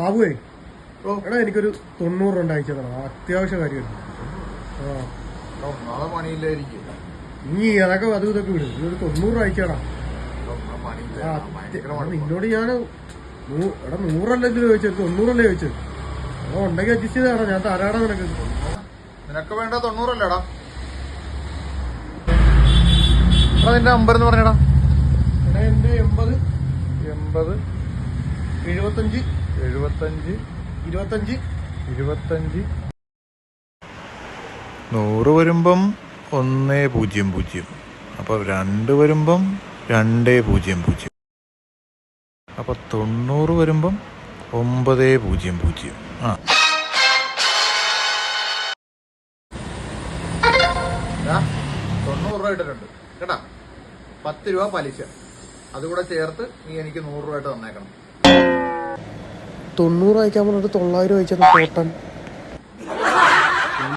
സാബുവേ എടാ എനിക്കൊരു 90 രൂപ അയച്ചു തരണം, അത്യാവശ്യ കാര്യമായിരുന്നു. നാളെ പണിയില്ലായിരിക്കും. നീ അതൊക്കെ അതും ഇതൊക്കെ വിടും, ഒരു 90 രൂപ അയച്ചാടാ. നിന്നോട് ഞാൻ എടാ 100 അല്ലെങ്കിലും ചോദിച്ചത്, 90 അല്ലേ ചോദിച്ചത്. അപ്പൊ ഉണ്ടെങ്കിൽ അഡ്ജസ്റ്റ് ചെയ്താടാ, ഞാൻ തരാടാ നിനക്ക്. നിനക്ക് വേണ്ട 90 അല്ലേടാ? നിന്റെ നമ്പർ എന്ന് പറഞ്ഞടാ. എടാ എന്റെ 80 75 75 75 25 25. 100 വരുമ്പം 100, അപ്പൊ 2 വരുമ്പം 200, അപ്പൊ 90 വരുമ്പം 900. ആ 90 രൂപ ഇട്ടിട്ടുണ്ട് കേട്ടാ. 10 രൂപ പലിശ അതുകൂടെ ചേർത്ത് നീ എനിക്ക് 100 രൂപ ആയിട്ട് തന്നേക്കണം. 90 അയക്കാൻ പറഞ്ഞിട്ട് 900 അയച്ചത് കോട്ടൺ.